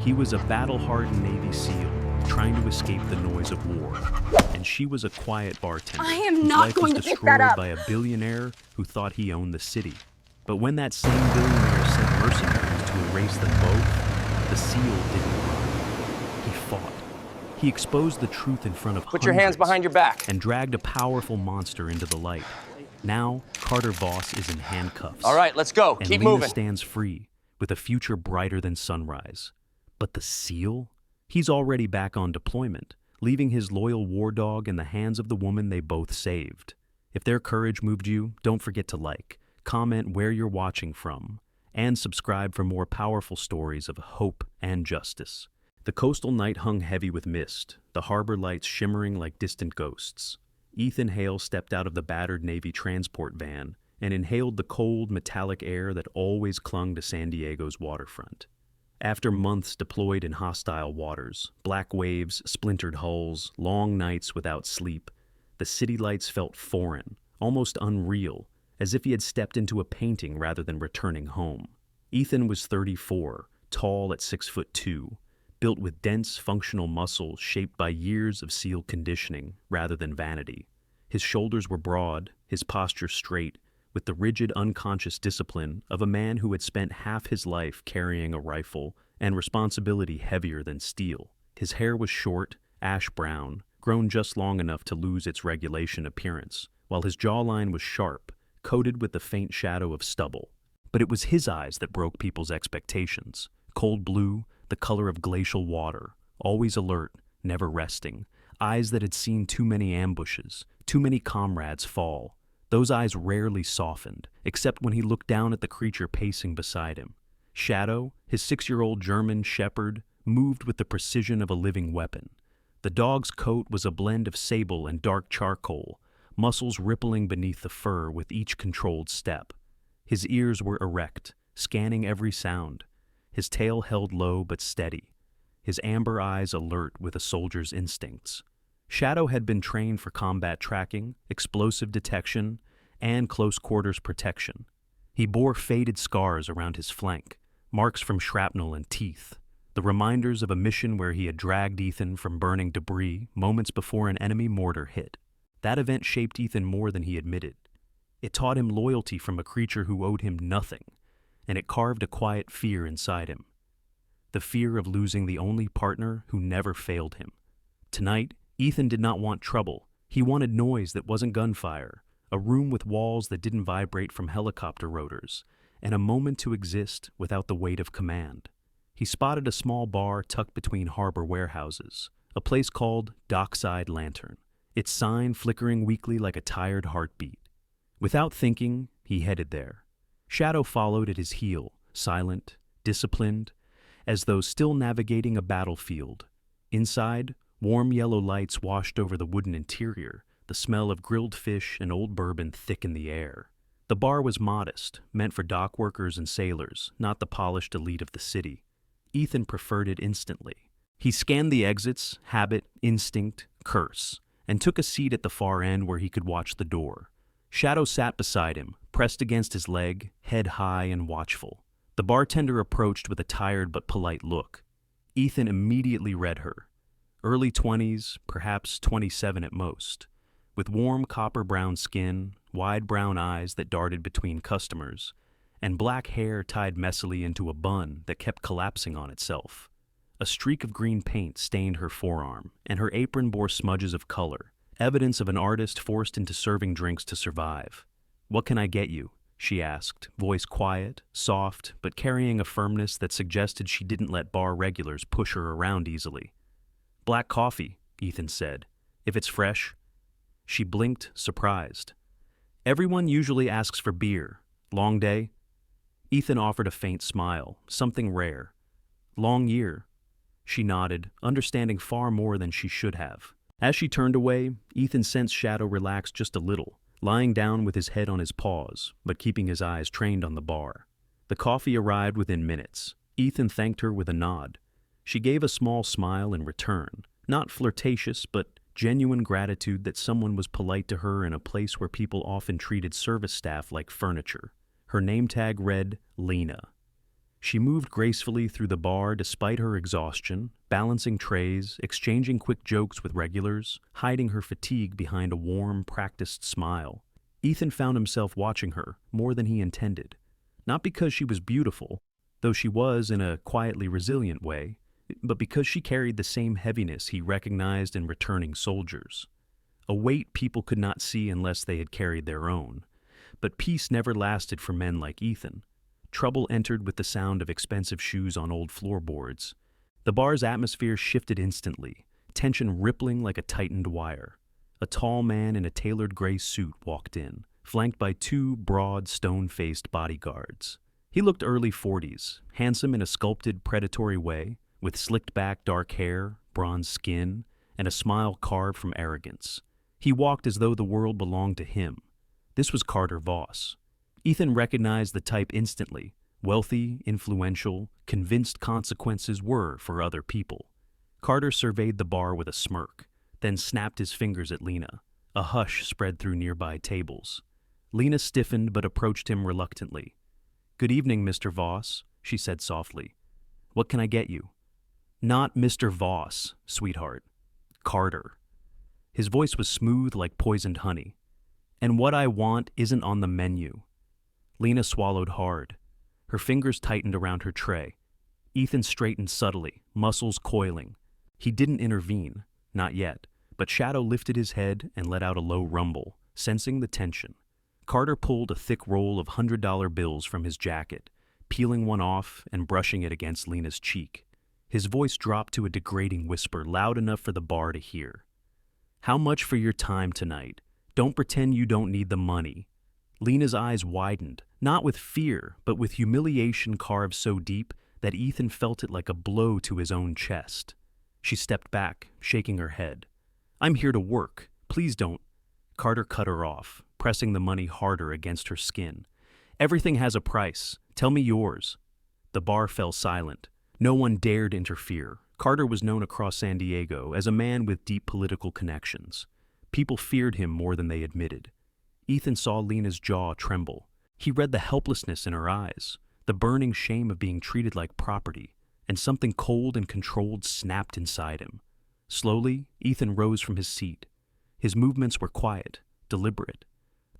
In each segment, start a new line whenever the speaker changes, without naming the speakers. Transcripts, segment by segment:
He was a battle-hardened Navy SEAL, trying to escape the noise of war. And she was a quiet bartender.
I am
whose
not
life
going
was
to pick that
destroyed
up.
by a billionaire who thought he owned the city. But when that same billionaire sent mercenaries to erase them both, the SEAL didn't run. He fought. He exposed the truth in front of
Put your hands behind your back.
and dragged a powerful monster into the light. Now, Carter Voss is in handcuffs.
All right, let's go.
And
Keep
Lena
moving.
stands free, with a future brighter than sunrise. But the SEAL? He's already back on deployment, leaving his loyal war dog in the hands of the woman they both saved. If their courage moved you, don't forget to like, comment where you're watching from, and subscribe for more powerful stories of hope and justice. The coastal night hung heavy with mist, the harbor lights shimmering like distant ghosts. Ethan Hale stepped out of the battered Navy transport van and inhaled the cold, metallic air that always clung to San Diego's waterfront. After months deployed in hostile waters, black waves, splintered hulls, long nights without sleep, the city lights felt foreign, almost unreal, as if he had stepped into a painting rather than returning home. Ethan was 34, tall at 6'2", built with dense, functional muscle shaped by years of SEAL conditioning rather than vanity. His shoulders were broad, his posture straight, with the rigid, unconscious discipline of a man who had spent half his life carrying a rifle and responsibility heavier than steel. His hair was short, ash brown, grown just long enough to lose its regulation appearance, while his jawline was sharp, coated with the faint shadow of stubble. But it was his eyes that broke people's expectations. Cold blue, the color of glacial water, always alert, never resting. Eyes that had seen too many ambushes, too many comrades fall. Those eyes rarely softened, except when he looked down at the creature pacing beside him. Shadow, his 6-year-old German shepherd, moved with the precision of a living weapon. The dog's coat was a blend of sable and dark charcoal, muscles rippling beneath the fur with each controlled step. His ears were erect, scanning every sound. His tail held low but steady, his amber eyes alert with a soldier's instincts. Shadow had been trained for combat tracking, explosive detection, and close-quarters protection. He bore faded scars around his flank, marks from shrapnel and teeth, the reminders of a mission where he had dragged Ethan from burning debris moments before an enemy mortar hit. That event shaped Ethan more than he admitted. It taught him loyalty from a creature who owed him nothing, and it carved a quiet fear inside him. The fear of losing the only partner who never failed him. Tonight, Ethan did not want trouble. He wanted noise that wasn't gunfire, a room with walls that didn't vibrate from helicopter rotors, and a moment to exist without the weight of command. He spotted a small bar tucked between harbor warehouses, a place called Dockside Lantern, its sign flickering weakly like a tired heartbeat. Without thinking, he headed there. Shadow followed at his heel, silent, disciplined, as though still navigating a battlefield. Inside, warm yellow lights washed over the wooden interior, the smell of grilled fish and old bourbon thick in the air. The bar was modest, meant for dock workers and sailors, not the polished elite of the city. Ethan preferred it instantly. He scanned the exits, habit, instinct, curse, and took a seat at the far end where he could watch the door. Shadow sat beside him, pressed against his leg, head high and watchful. The bartender approached with a tired but polite look. Ethan immediately read her. Early 20s, perhaps 27 at most. With warm copper-brown skin, wide brown eyes that darted between customers, and black hair tied messily into a bun that kept collapsing on itself. A streak of green paint stained her forearm, and her apron bore smudges of color, evidence of an artist forced into serving drinks to survive. "What can I get you?" she asked, voice quiet, soft, but carrying a firmness that suggested she didn't let bar regulars push her around easily. "Black coffee," Ethan said. "If it's fresh." She blinked, surprised. "Everyone usually asks for beer. Long day?" Ethan offered a faint smile, something rare. "Long year." She nodded, understanding far more than she should have. As she turned away, Ethan sensed Shadow relax just a little, lying down with his head on his paws, but keeping his eyes trained on the bar. The coffee arrived within minutes. Ethan thanked her with a nod. She gave a small smile in return, not flirtatious, but genuine gratitude that someone was polite to her in a place where people often treated service staff like furniture. Her name tag read Lena. She moved gracefully through the bar despite her exhaustion, balancing trays, exchanging quick jokes with regulars, hiding her fatigue behind a warm, practiced smile. Ethan found himself watching her more than he intended. Not because she was beautiful, though she was in a quietly resilient way, but because she carried the same heaviness he recognized in returning soldiers. A weight people could not see unless they had carried their own. But peace never lasted for men like Ethan. Trouble entered with the sound of expensive shoes on old floorboards. The bar's atmosphere shifted instantly, tension rippling like a tightened wire. A tall man in a tailored gray suit walked in, flanked by two broad, stone-faced bodyguards. He looked early 40s, handsome in a sculpted, predatory way, with slicked-back dark hair, bronze skin, and a smile carved from arrogance. He walked as though the world belonged to him. This was Carter Voss. Ethan recognized the type instantly. Wealthy, influential, convinced consequences were for other people. Carter surveyed the bar with a smirk, then snapped his fingers at Lena. A hush spread through nearby tables. Lena stiffened but approached him reluctantly. "Good evening, Mr. Voss," she said softly. "What can I get you?" "Not Mr. Voss, sweetheart. Carter." His voice was smooth like poisoned honey. "And what I want isn't on the menu." Lena swallowed hard. Her fingers tightened around her tray. Ethan straightened subtly, muscles coiling. He didn't intervene, not yet, but Shadow lifted his head and let out a low rumble, sensing the tension. Carter pulled a thick roll of $100 bills from his jacket, peeling one off and brushing it against Lena's cheek. His voice dropped to a degrading whisper, loud enough for the bar to hear. "How much for your time tonight? Don't pretend you don't need the money." Lena's eyes widened, not with fear, but with humiliation carved so deep that Ethan felt it like a blow to his own chest. She stepped back, shaking her head. "I'm here to work. Please don't." Carter cut her off, pressing the money harder against her skin. "Everything has a price. Tell me yours." The bar fell silent. No one dared interfere. Carter was known across San Diego as a man with deep political connections. People feared him more than they admitted. Ethan saw Lena's jaw tremble. He read the helplessness in her eyes, the burning shame of being treated like property, and something cold and controlled snapped inside him. Slowly, Ethan rose from his seat. His movements were quiet, deliberate,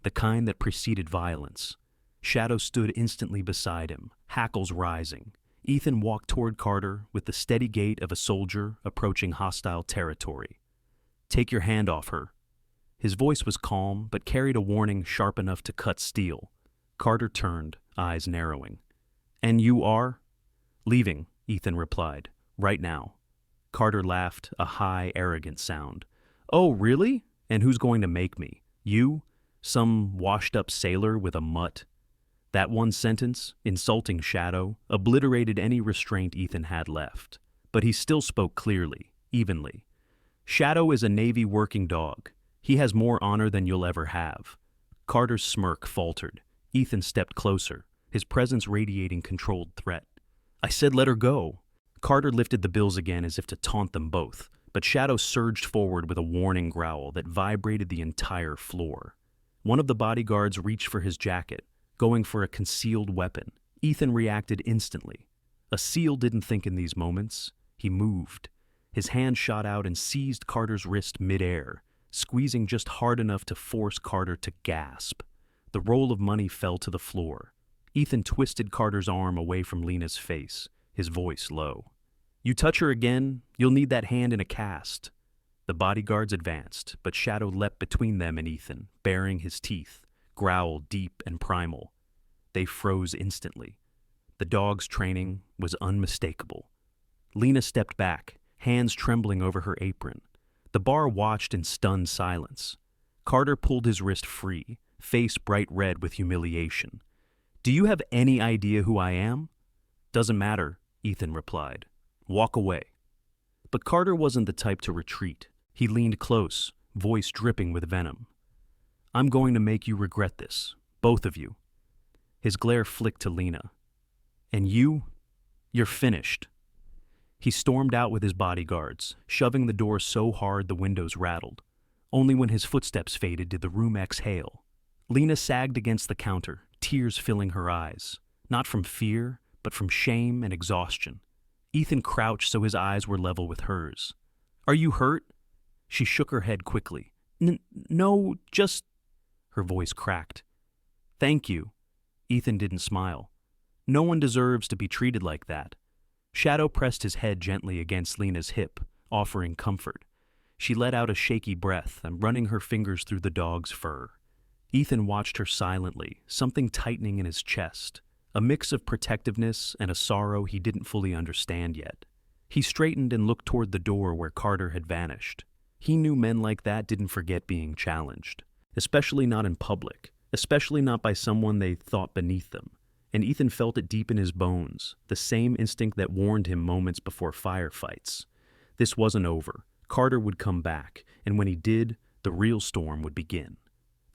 the kind that preceded violence. Shadow stood instantly beside him, hackles rising. Ethan walked toward Carter with the steady gait of a soldier approaching hostile territory. "Take your hand off her." His voice was calm, but carried a warning sharp enough to cut steel. Carter turned, eyes narrowing. "And you are?" "Leaving," Ethan replied. "Right now." Carter laughed, a high, arrogant sound. "Oh, really? And who's going to make me? You? Some washed-up sailor with a mutt?" That one sentence, insulting Shadow, obliterated any restraint Ethan had left. But he still spoke clearly, evenly. "Shadow is a Navy working dog. He has more honor than you'll ever have." Carter's smirk faltered. Ethan stepped closer, his presence radiating controlled threat. "I said let her go." Carter lifted the bills again as if to taunt them both, but Shadow surged forward with a warning growl that vibrated the entire floor. One of the bodyguards reached for his jacket, going for a concealed weapon. Ethan reacted instantly. A SEAL didn't think in these moments. He moved. His hand shot out and seized Carter's wrist midair, squeezing just hard enough to force Carter to gasp. The roll of money fell to the floor. Ethan twisted Carter's arm away from Lena's face, his voice low. "You touch her again, you'll need that hand in a cast." The bodyguards advanced, but Shadow leapt between them and Ethan, baring his teeth, growl deep and primal. They froze instantly. The dog's training was unmistakable. Lena stepped back, hands trembling over her apron. The bar watched in stunned silence. Carter pulled his wrist free, face bright red with humiliation. "Do you have any idea who I am?" "Doesn't matter," Ethan replied. "Walk away." But Carter wasn't the type to retreat. He leaned close, voice dripping with venom. "I'm going to make you regret this, both of you." His glare flicked to Lena. "And you're finished." He stormed out with his bodyguards, shoving the door so hard the windows rattled. Only when his footsteps faded did the room exhale. Lena sagged against the counter, tears filling her eyes, not from fear, but from shame and exhaustion. Ethan crouched so his eyes were level with hers. "Are you hurt?" She shook her head quickly. No, just..." Her voice cracked. "Thank you." Ethan didn't smile. No one deserves to be treated like that. Shadow pressed his head gently against Lena's hip, offering comfort. She let out a shaky breath and running her fingers through the dog's fur. Ethan watched her silently, something tightening in his chest, a mix of protectiveness and a sorrow he didn't fully understand yet. He straightened and looked toward the door where Carter had vanished. He knew men like that didn't forget being challenged, especially not in public, especially not by someone they thought beneath them. And Ethan felt it deep in his bones, the same instinct that warned him moments before firefights. This wasn't over. Carter would come back, and when he did, the real storm would begin.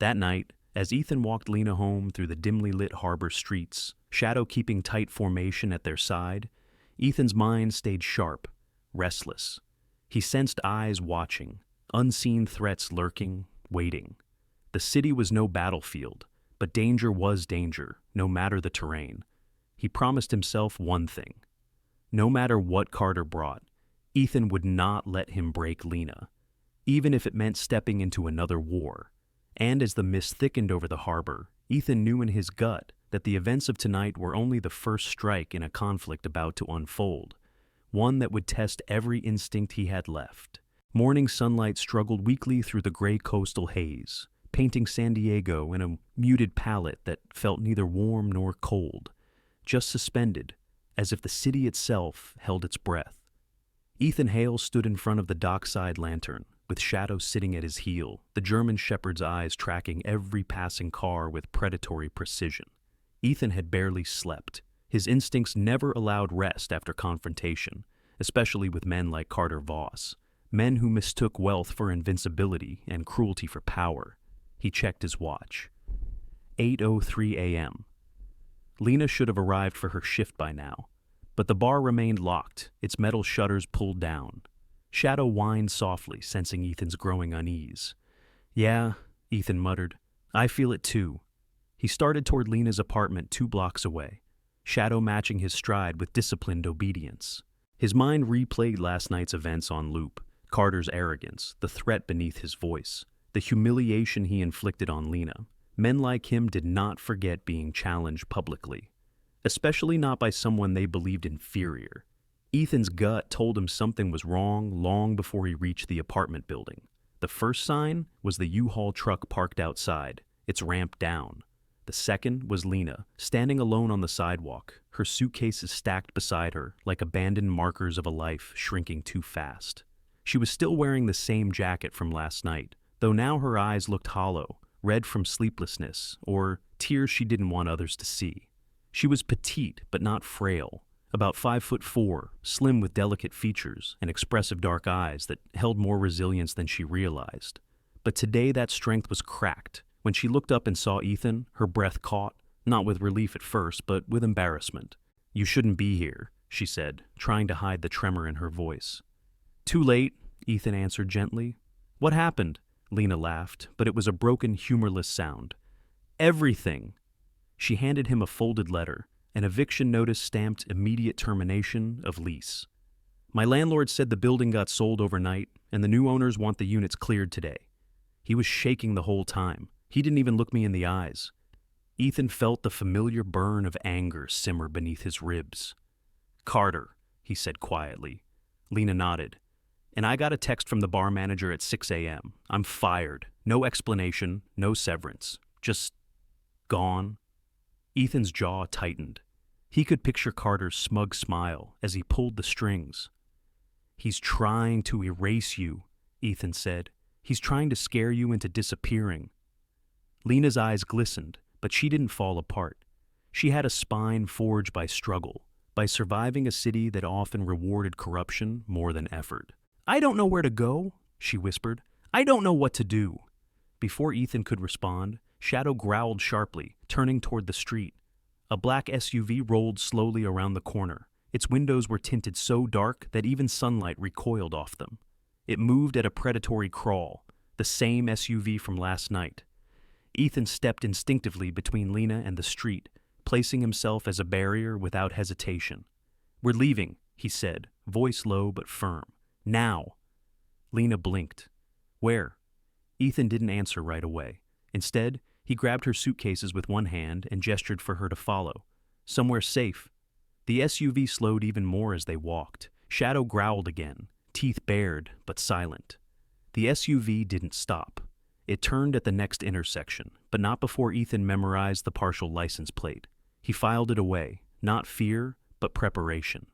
That night, as Ethan walked Lena home through the dimly lit harbor streets, Shadow keeping tight formation at their side, Ethan's mind stayed sharp, restless. He sensed eyes watching, unseen threats lurking, waiting. The city was no battlefield, but danger was danger, no matter the terrain. He promised himself one thing. No matter what Carter brought, Ethan would not let him break Lena, even if it meant stepping into another war. And as the mist thickened over the harbor, Ethan knew in his gut that the events of tonight were only the first strike in a conflict about to unfold, one that would test every instinct he had left. Morning sunlight struggled weakly through the gray coastal haze, painting San Diego in a muted palette that felt neither warm nor cold, just suspended, as if the city itself held its breath. Ethan Hale stood in front of the dockside lantern, with Shadow sitting at his heel, the German shepherd's eyes tracking every passing car with predatory precision. Ethan had barely slept. His instincts never allowed rest after confrontation, especially with men like Carter Voss, men who mistook wealth for invincibility and cruelty for power. He checked his watch. 8:03 a.m. Lena should have arrived for her shift by now, but the bar remained locked, its metal shutters pulled down. Shadow whined softly, sensing Ethan's growing unease. "Yeah," Ethan muttered. "I feel it too." He started toward Lena's apartment 2 blocks away, Shadow matching his stride with disciplined obedience. His mind replayed last night's events on loop, Carter's arrogance, the threat beneath his voice, the humiliation he inflicted on Lena. Men like him did not forget being challenged publicly, especially not by someone they believed inferior. Ethan's gut told him something was wrong long before he reached the apartment building. The first sign was the U-Haul truck parked outside, its ramp down. The second was Lena, standing alone on the sidewalk, her suitcases stacked beside her like abandoned markers of a life shrinking too fast. She was still wearing the same jacket from last night, though now her eyes looked hollow, red from sleeplessness, or tears she didn't want others to see. She was petite but not frail, about 5'4", slim with delicate features and expressive dark eyes that held more resilience than she realized. But today that strength was cracked. When she looked up and saw Ethan, her breath caught, not with relief at first, but with embarrassment. "You shouldn't be here," she said, trying to hide the tremor in her voice. "Too late," Ethan answered gently. "What happened?" Lena laughed, but it was a broken, humorless sound. "Everything." She handed him a folded letter, an eviction notice stamped immediate termination of lease. "My landlord said the building got sold overnight, and the new owners want the units cleared today." He was shaking the whole time. He didn't even look me in the eyes. Ethan felt the familiar burn of anger simmer beneath his ribs. "Carter," he said quietly. Lena nodded. "And I got a text from the bar manager at 6 a.m. I'm fired. No explanation, no severance. Just gone." Ethan's jaw tightened. He could picture Carter's smug smile as he pulled the strings. "He's trying to erase you," Ethan said. "He's trying to scare you into disappearing." Lena's eyes glistened, but she didn't fall apart. She had a spine forged by struggle, by surviving a city that often rewarded corruption more than effort. "I don't know where to go," she whispered. "I don't know what to do." Before Ethan could respond, Shadow growled sharply, turning toward the street. A black SUV rolled slowly around the corner. Its windows were tinted so dark that even sunlight recoiled off them. It moved at a predatory crawl, the same SUV from last night. Ethan stepped instinctively between Lena and the street, placing himself as a barrier without hesitation. "We're leaving," he said, voice low but firm. "Now." Lena blinked. "Where?" Ethan didn't answer right away. Instead, he grabbed her suitcases with one hand and gestured for her to follow. "Somewhere safe." The SUV slowed even more as they walked. Shadow growled again, teeth bared but silent. The SUV didn't stop. It turned at the next intersection, but not before Ethan memorized the partial license plate. He filed it away, not fear, but preparation.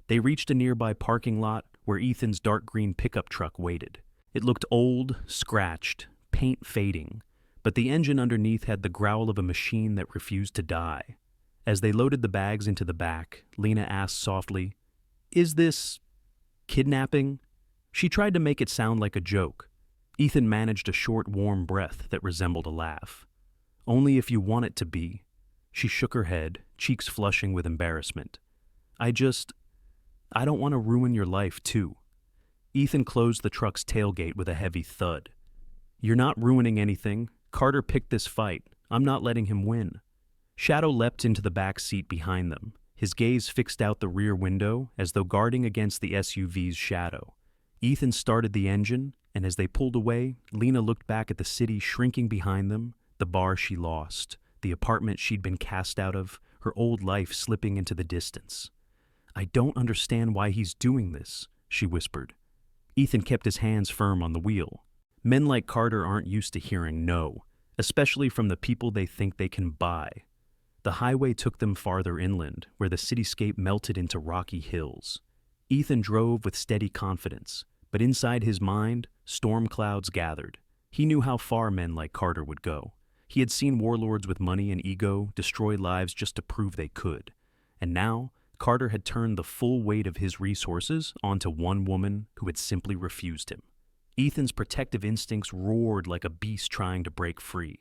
They reached a nearby parking lot where Ethan's dark green pickup truck waited. It looked old, scratched, paint fading, but the engine underneath had the growl of a machine that refused to die. As they loaded the bags into the back, Lena asked softly, "Is this kidnapping?" She tried to make it sound like a joke. Ethan managed a short, warm breath that resembled a laugh. "Only if you want it to be." She shook her head, cheeks flushing with embarrassment. I don't want to ruin your life, too." Ethan closed the truck's tailgate with a heavy thud. "You're not ruining anything. Carter picked this fight. I'm not letting him win." Shadow leapt into the back seat behind them, his gaze fixed out the rear window as though guarding against the SUV's shadow. Ethan started the engine, and as they pulled away, Lena looked back at the city shrinking behind them, the bar she lost, the apartment she'd been cast out of, her old life slipping into the distance. "I don't understand why he's doing this," she whispered. Ethan kept his hands firm on the wheel. Men like Carter aren't used to hearing no, especially from the people they think they can buy. The highway took them farther inland, where the cityscape melted into rocky hills. Ethan drove with steady confidence, but inside his mind, storm clouds gathered. He knew how far men like Carter would go. He had seen warlords with money and ego destroy lives just to prove they could. And now, Carter had turned the full weight of his resources onto one woman who had simply refused him. Ethan's protective instincts roared like a beast trying to break free.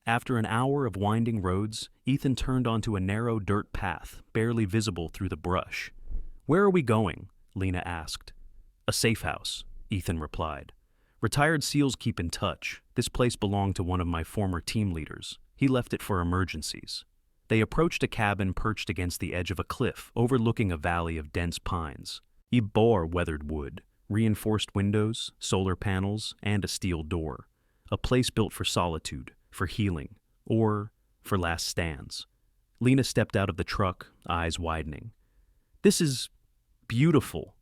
After an hour of winding roads, Ethan turned onto a narrow dirt path, barely visible through the brush. "Where are we going?" Lena asked. "A safe house," Ethan replied. "Retired SEALs keep in touch. This place belonged to one of my former team leaders. He left it for emergencies." They approached a cabin perched against the edge of a cliff, overlooking a valley of dense pines. It bore weathered wood, reinforced windows, solar panels, and a steel door. A place built for solitude, for healing, or for last stands. Lena stepped out of the truck, eyes widening. "This is beautiful."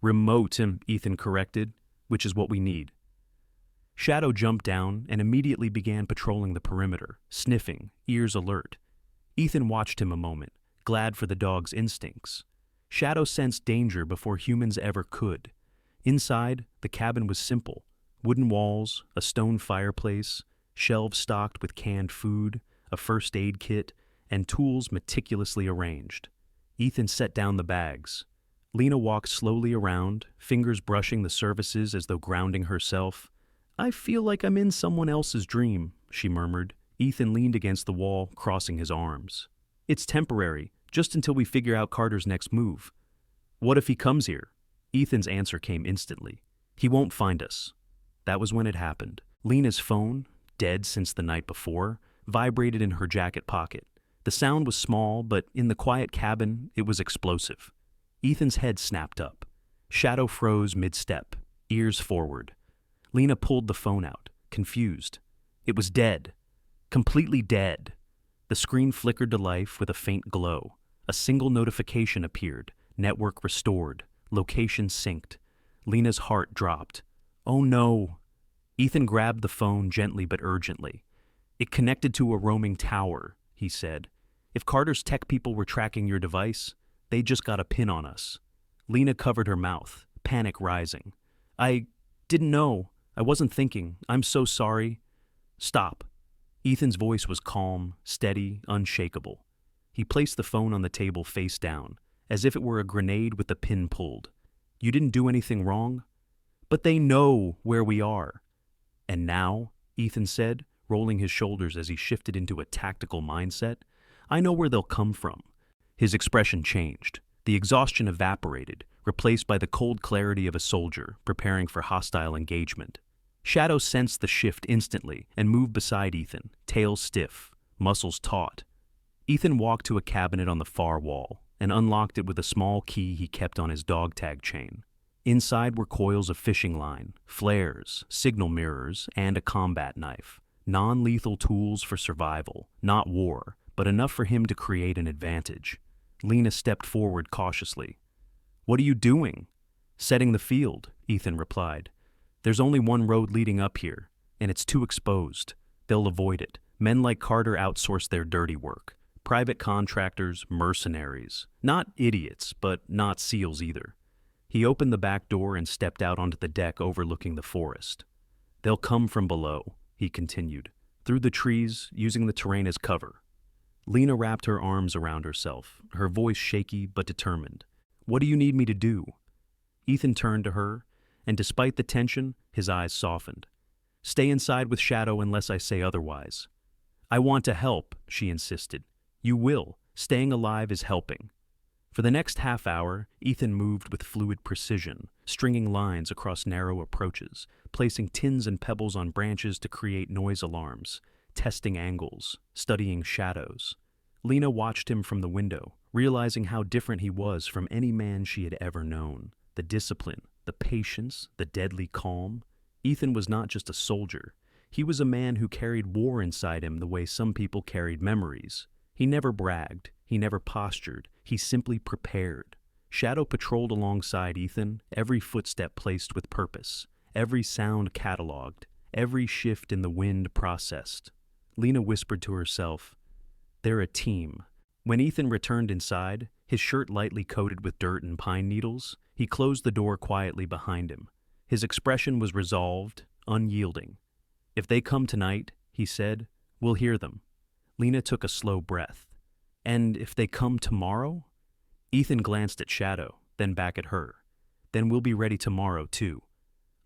"Remote," Ethan corrected, "which is what we need." Shadow jumped down and immediately began patrolling the perimeter, sniffing, ears alert. Ethan watched him a moment, glad for the dog's instincts. Shadow sensed danger before humans ever could. Inside, the cabin was simple. Wooden walls, a stone fireplace, shelves stocked with canned food, a first aid kit, and tools meticulously arranged. Ethan set down the bags. Lena walked slowly around, fingers brushing the surfaces as though grounding herself. "I feel like I'm in someone else's dream," she murmured. Ethan leaned against the wall, crossing his arms. "It's temporary, just until we figure out Carter's next move." "What if he comes here?" Ethan's answer came instantly. "He won't find us." That was when it happened. Lena's phone, dead since the night before, vibrated in her jacket pocket. The sound was small, but in the quiet cabin, it was explosive. Ethan's head snapped up. Shadow froze mid-step, ears forward. Lena pulled the phone out, confused. It was dead. Completely dead. The screen flickered to life with a faint glow. A single notification appeared. Network restored. Location synced. Lena's heart dropped. "Oh no." Ethan grabbed the phone gently but urgently. "It connected to a roaming tower," he said. "If Carter's tech people were tracking your device, they just got a pin on us." Lena covered her mouth, panic rising. "I didn't know. I wasn't thinking. I'm so sorry." "Stop." Ethan's voice was calm, steady, unshakable. He placed the phone on the table face down, as if it were a grenade with the pin pulled. "You didn't do anything wrong?" "But they know where we are." "And now," Ethan said, rolling his shoulders as he shifted into a tactical mindset, "I know where they'll come from." His expression changed. The exhaustion evaporated, replaced by the cold clarity of a soldier preparing for hostile engagement. Shadow sensed the shift instantly and moved beside Ethan, tail stiff, muscles taut. Ethan walked to a cabinet on the far wall and unlocked it with a small key he kept on his dog tag chain. Inside were coils of fishing line, flares, signal mirrors, and a combat knife. Non-lethal tools for survival, not war, but enough for him to create an advantage. Lena stepped forward cautiously. "What are you doing?" "Setting the field," Ethan replied. "There's only one road leading up here, and it's too exposed. They'll avoid it. Men like Carter outsource their dirty work. Private contractors, mercenaries. Not idiots, but not SEALs either." He opened the back door and stepped out onto the deck overlooking the forest. "They'll come from below," he continued, "through the trees, using the terrain as cover." Lena wrapped her arms around herself, her voice shaky but determined. "What do you need me to do?" Ethan turned to her, and despite the tension, his eyes softened. "Stay inside with Shadow unless I say otherwise." "I want to help," she insisted. "You will. Staying alive is helping." For the next half hour, Ethan moved with fluid precision, stringing lines across narrow approaches, placing tins and pebbles on branches to create noise alarms, testing angles, studying shadows. Lena watched him from the window, realizing how different he was from any man she had ever known. The discipline, the patience, the deadly calm. Ethan was not just a soldier. He was a man who carried war inside him the way some people carried memories. He never bragged. He never postured. He simply prepared. Shadow patrolled alongside Ethan, every footstep placed with purpose, every sound cataloged, every shift in the wind processed. Lena whispered to herself, "They're a team." When Ethan returned inside, his shirt lightly coated with dirt and pine needles, he closed the door quietly behind him. His expression was resolved, unyielding. "If they come tonight," he said, "we'll hear them." Lena took a slow breath. "And if they come tomorrow?" Ethan glanced at Shadow, then back at her. "Then we'll be ready tomorrow, too."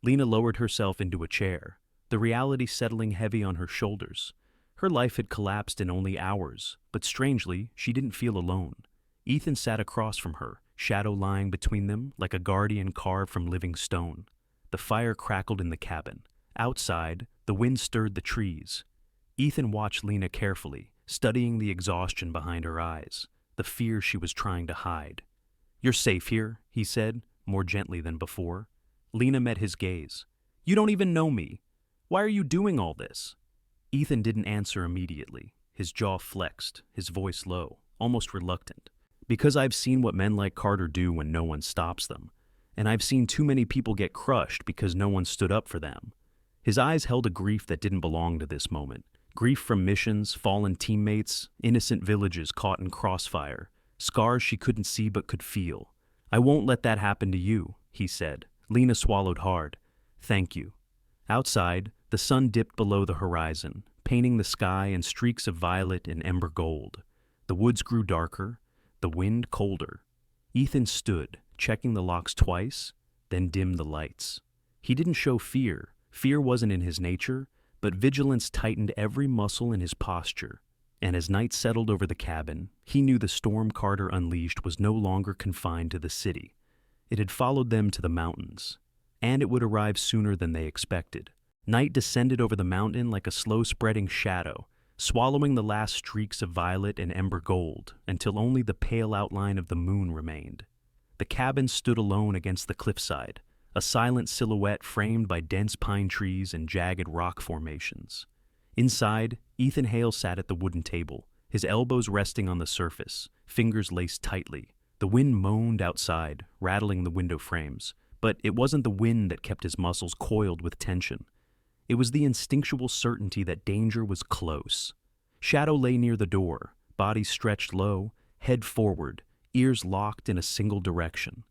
Lena lowered herself into a chair, the reality settling heavy on her shoulders. Her life had collapsed in only hours, but strangely, she didn't feel alone. Ethan sat across from her, Shadow lying between them like a guardian carved from living stone. The fire crackled in the cabin. Outside, the wind stirred the trees. Ethan watched Lena carefully, studying the exhaustion behind her eyes, the fear she was trying to hide. "You're safe here," he said, more gently than before. Lena met his gaze. "You don't even know me. Why are you doing all this?" Ethan didn't answer immediately. His jaw flexed, his voice low, almost reluctant. "Because I've seen what men like Carter do when no one stops them. And I've seen too many people get crushed because no one stood up for them." His eyes held a grief that didn't belong to this moment. Grief from missions, fallen teammates, innocent villages caught in crossfire, scars she couldn't see but could feel. "I won't let that happen to you," he said. Lena swallowed hard. "Thank you." Outside, the sun dipped below the horizon, painting the sky in streaks of violet and ember gold. The woods grew darker, the wind colder. Ethan stood, checking the locks twice, then dimmed the lights. He didn't show fear. Fear wasn't in his nature, but vigilance tightened every muscle in his posture. And as night settled over the cabin, he knew the storm Carter unleashed was no longer confined to the city. It had followed them to the mountains, and it would arrive sooner than they expected. Night descended over the mountain like a slow-spreading shadow, swallowing the last streaks of violet and ember gold until only the pale outline of the moon remained. The cabin stood alone against the cliffside, a silent silhouette framed by dense pine trees and jagged rock formations. Inside, Ethan Hale sat at the wooden table, his elbows resting on the surface, fingers laced tightly. The wind moaned outside, rattling the window frames, but it wasn't the wind that kept his muscles coiled with tension. It was the instinctual certainty that danger was close. Shadow lay near the door, body stretched low, head forward, ears locked in a single direction.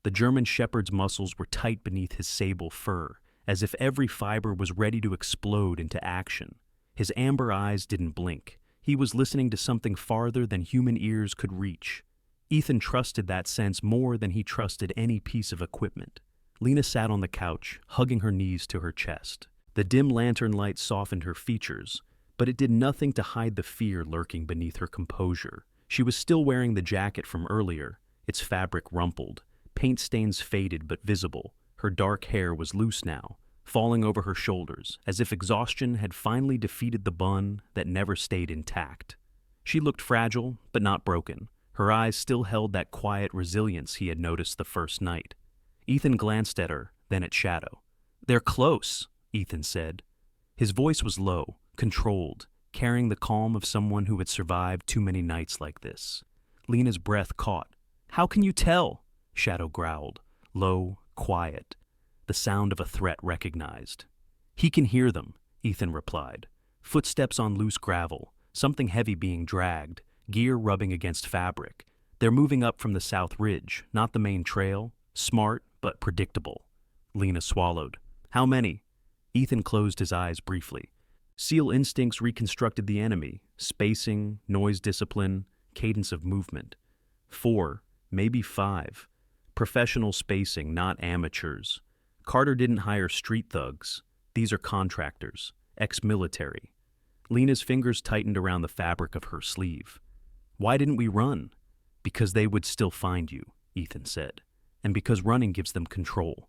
The German shepherd's muscles were tight beneath his sable fur, as if every fiber was ready to explode into action. His amber eyes didn't blink. He was listening to something farther than human ears could reach. Ethan trusted that sense more than he trusted any piece of equipment. Lena sat on the couch, hugging her knees to her chest. The dim lantern light softened her features, but it did nothing to hide the fear lurking beneath her composure. She was still wearing the jacket from earlier, its fabric rumpled. Paint stains faded but visible. Her dark hair was loose now, falling over her shoulders, as if exhaustion had finally defeated the bun that never stayed intact. She looked fragile, but not broken. Her eyes still held that quiet resilience he had noticed the first night. Ethan glanced at her, then at Shadow. "They're close," Ethan said. His voice was low, controlled, carrying the calm of someone who had survived too many nights like this. Lena's breath caught. "How can you tell?" Shadow growled, low, quiet, the sound of a threat recognized. "He can hear them," Ethan replied. Footsteps on loose gravel, something heavy being dragged, gear rubbing against fabric. They're moving up from the south ridge, not the main trail. Smart, but predictable. Lena swallowed. "How many?" Ethan closed his eyes briefly. SEAL instincts reconstructed the enemy, spacing, noise discipline, cadence of movement. 4, maybe 5. Professional spacing, not amateurs. Carter didn't hire street thugs. These are contractors, ex-military. Lena's fingers tightened around the fabric of her sleeve. "Why didn't we run?" "Because they would still find you," Ethan said, "and because running gives them control."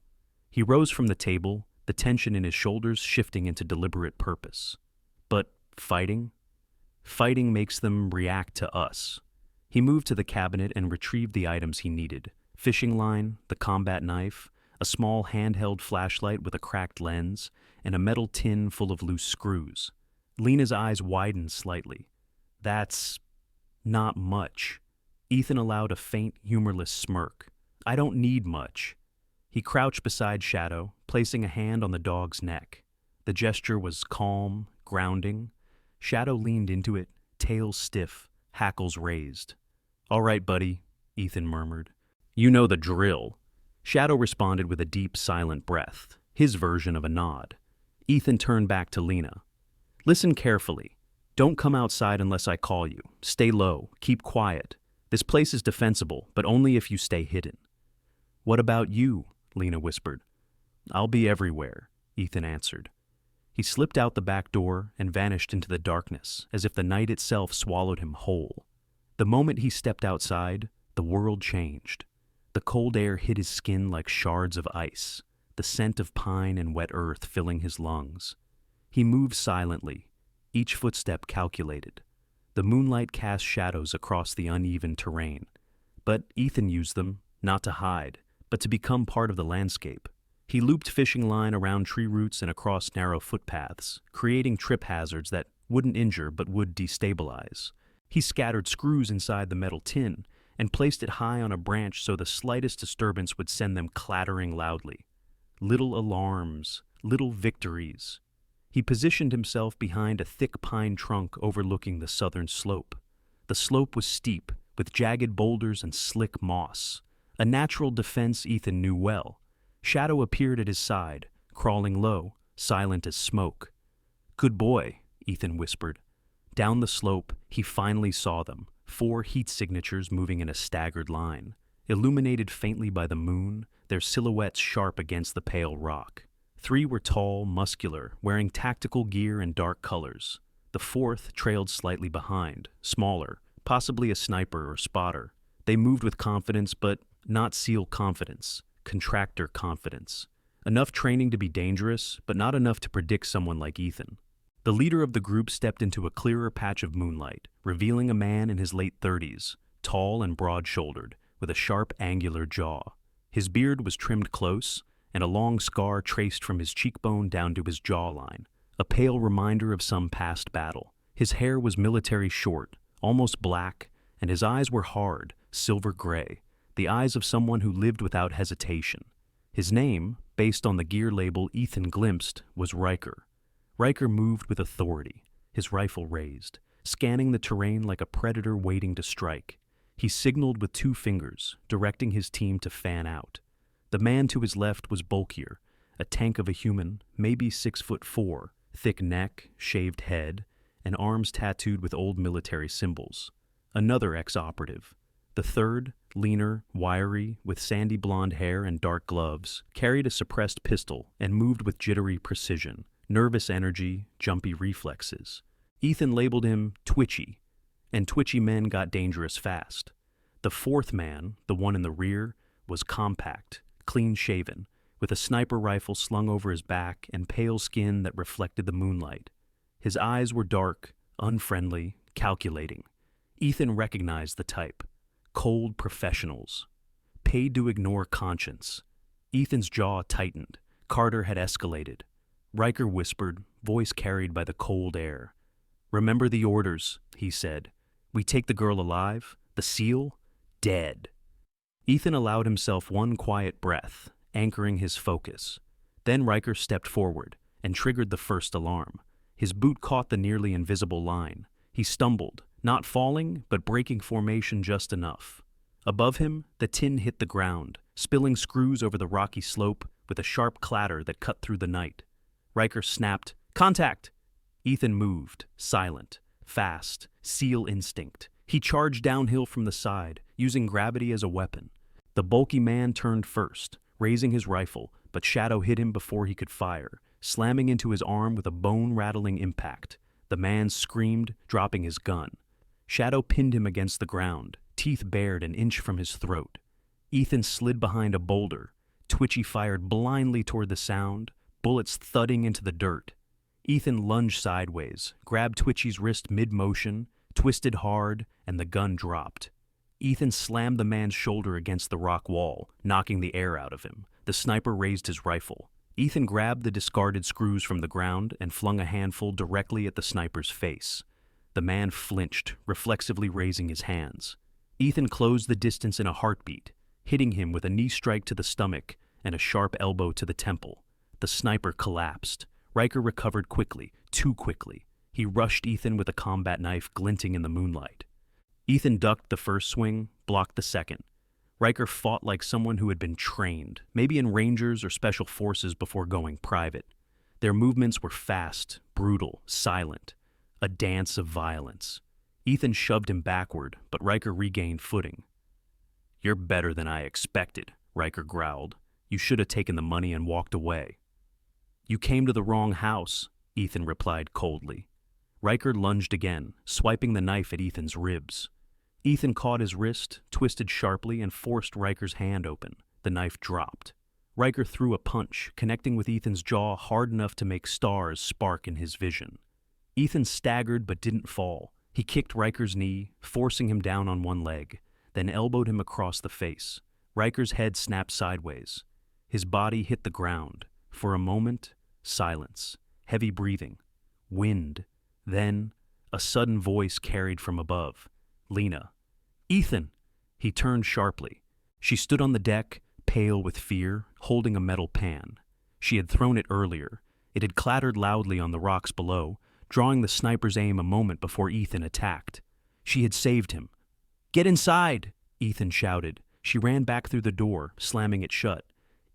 He rose from the table, the tension in his shoulders shifting into deliberate purpose. "But fighting? Fighting makes them react to us." He moved to the cabinet and retrieved the items he needed. Fishing line, the combat knife, a small handheld flashlight with a cracked lens, and a metal tin full of loose screws. Lena's eyes widened slightly. "That's not much." Ethan allowed a faint, humorless smirk. "I don't need much." He crouched beside Shadow, placing a hand on the dog's neck. The gesture was calm, grounding. Shadow leaned into it, tail stiff, hackles raised. "All right, buddy," Ethan murmured. "You know the drill." Shadow responded with a deep, silent breath, his version of a nod. Ethan turned back to Lena. "Listen carefully. Don't come outside unless I call you. Stay low. Keep quiet. This place is defensible, but only if you stay hidden." "What about you?" Lena whispered. "I'll be everywhere," Ethan answered. He slipped out the back door and vanished into the darkness, as if the night itself swallowed him whole. The moment he stepped outside, the world changed. The cold air hit his skin like shards of ice, the scent of pine and wet earth filling his lungs. He moved silently, each footstep calculated. The moonlight cast shadows across the uneven terrain. But Ethan used them, not to hide, but to become part of the landscape. He looped fishing line around tree roots and across narrow footpaths, creating trip hazards that wouldn't injure but would destabilize. He scattered screws inside the metal tin and placed it high on a branch so the slightest disturbance would send them clattering loudly. Little alarms, little victories. He positioned himself behind a thick pine trunk overlooking the southern slope. The slope was steep, with jagged boulders and slick moss. A natural defense Ethan knew well. Shadow appeared at his side, crawling low, silent as smoke. "Good boy," Ethan whispered. Down the slope, he finally saw them, 4 heat signatures moving in a staggered line, illuminated faintly by the moon, their silhouettes sharp against the pale rock. 3 were tall, muscular, wearing tactical gear and dark colors. The 4th trailed slightly behind, smaller, possibly a sniper or spotter. They moved with confidence, but not SEAL confidence, contractor confidence. Enough training to be dangerous, but not enough to predict someone like Ethan. The leader of the group stepped into a clearer patch of moonlight, revealing a man in his late 30s, tall and broad-shouldered, with a sharp, angular jaw. His beard was trimmed close, and a long scar traced from his cheekbone down to his jawline, a pale reminder of some past battle. His hair was military short, almost black, and his eyes were hard, silver gray, the eyes of someone who lived without hesitation. His name, based on the gear label Ethan glimpsed, was Riker. Riker moved with authority, his rifle raised, scanning the terrain like a predator waiting to strike. He signaled with 2 fingers, directing his team to fan out. The man to his left was bulkier, a tank of a human, maybe 6'4", thick neck, shaved head, and arms tattooed with old military symbols. Another ex-operative. The third, leaner, wiry, with sandy blonde hair and dark gloves, carried a suppressed pistol and moved with jittery precision, nervous energy, jumpy reflexes. Ethan labeled him twitchy, and twitchy men got dangerous fast. The 4th man, the one in the rear, was compact, clean-shaven, with a sniper rifle slung over his back and pale skin that reflected the moonlight. His eyes were dark, unfriendly, calculating. Ethan recognized the type. Cold professionals. Paid to ignore conscience. Ethan's jaw tightened. Carter had escalated. Riker whispered, voice carried by the cold air. "Remember the orders," he said. "We take the girl alive, the SEAL, dead." Ethan allowed himself one quiet breath, anchoring his focus. Then Riker stepped forward and triggered the first alarm. His boot caught the nearly invisible line. He stumbled, not falling, but breaking formation just enough. Above him, the tin hit the ground, spilling screws over the rocky slope with a sharp clatter that cut through the night. Riker snapped, "Contact!" Ethan moved, silent, fast, SEAL instinct. He charged downhill from the side, using gravity as a weapon. The bulky man turned first, raising his rifle, but Shadow hit him before he could fire, slamming into his arm with a bone-rattling impact. The man screamed, dropping his gun. Shadow pinned him against the ground, teeth bared an inch from his throat. Ethan slid behind a boulder. Twitchy fired blindly toward the sound, bullets thudding into the dirt. Ethan lunged sideways, grabbed Twitchy's wrist mid-motion, twisted hard, and the gun dropped. Ethan slammed the man's shoulder against the rock wall, knocking the air out of him. The sniper raised his rifle. Ethan grabbed the discarded screws from the ground and flung a handful directly at the sniper's face. The man flinched, reflexively raising his hands. Ethan closed the distance in a heartbeat, hitting him with a knee strike to the stomach and a sharp elbow to the temple. The sniper collapsed. Riker recovered quickly, too quickly. He rushed Ethan with a combat knife glinting in the moonlight. Ethan ducked the first swing, blocked the second. Riker fought like someone who had been trained, maybe in Rangers or Special Forces before going private. Their movements were fast, brutal, silent. A dance of violence. Ethan shoved him backward, but Riker regained footing. "You're better than I expected," Riker growled. "You should have taken the money and walked away." "You came to the wrong house," Ethan replied coldly. Riker lunged again, swiping the knife at Ethan's ribs. Ethan caught his wrist, twisted sharply, and forced Riker's hand open. The knife dropped. Riker threw a punch, connecting with Ethan's jaw hard enough to make stars spark in his vision. Ethan staggered but didn't fall. He kicked Riker's knee, forcing him down on one leg, then elbowed him across the face. Riker's head snapped sideways. His body hit the ground. For a moment, silence, heavy breathing, wind. Then, a sudden voice carried from above. Lena. "Ethan!" He turned sharply. She stood on the deck, pale with fear, holding a metal pan. She had thrown it earlier. It had clattered loudly on the rocks below, drawing the sniper's aim a moment before Ethan attacked. She had saved him. "Get inside!" Ethan shouted. She ran back through the door, slamming it shut.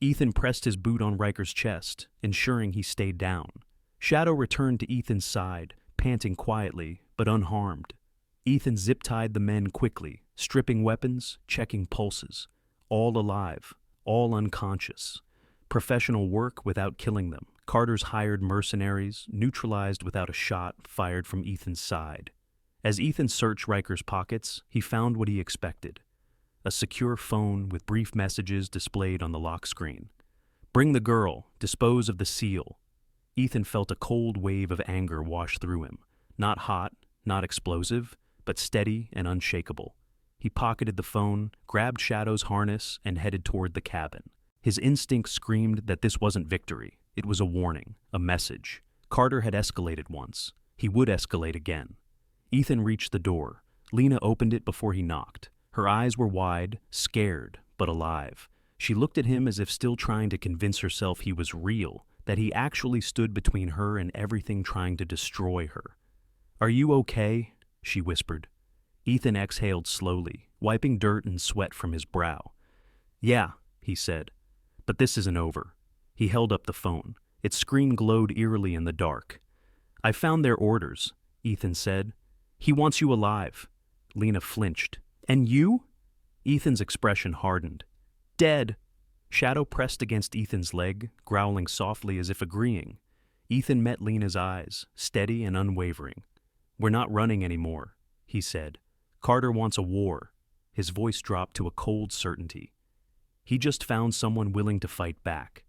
Ethan pressed his boot on Riker's chest, ensuring he stayed down. Shadow returned to Ethan's side, panting quietly, but unharmed. Ethan zip-tied the men quickly, stripping weapons, checking pulses. All alive, all unconscious. Professional work without killing them. Carter's hired mercenaries, neutralized without a shot fired from Ethan's side. As Ethan searched Riker's pockets, he found what he expected. A secure phone with brief messages displayed on the lock screen. "Bring the girl, dispose of the SEAL." Ethan felt a cold wave of anger wash through him. Not hot, not explosive, but steady and unshakable. He pocketed the phone, grabbed Shadow's harness, and headed toward the cabin. His instinct screamed that this wasn't victory. It was a warning, a message. Carter had escalated once. He would escalate again. Ethan reached the door. Lena opened it before he knocked. Her eyes were wide, scared, but alive. She looked at him as if still trying to convince herself he was real, that he actually stood between her and everything trying to destroy her. "Are you okay?" she whispered. Ethan exhaled slowly, wiping dirt and sweat from his brow. "Yeah," he said. "But this isn't over." He held up the phone. Its screen glowed eerily in the dark. "I found their orders," Ethan said. "He wants you alive." Lena flinched. "And you?" Ethan's expression hardened. "Dead." Shadow pressed against Ethan's leg, growling softly as if agreeing. Ethan met Lena's eyes, steady and unwavering. "We're not running anymore," he said. "Carter wants a war." His voice dropped to a cold certainty. He just found someone willing to fight back.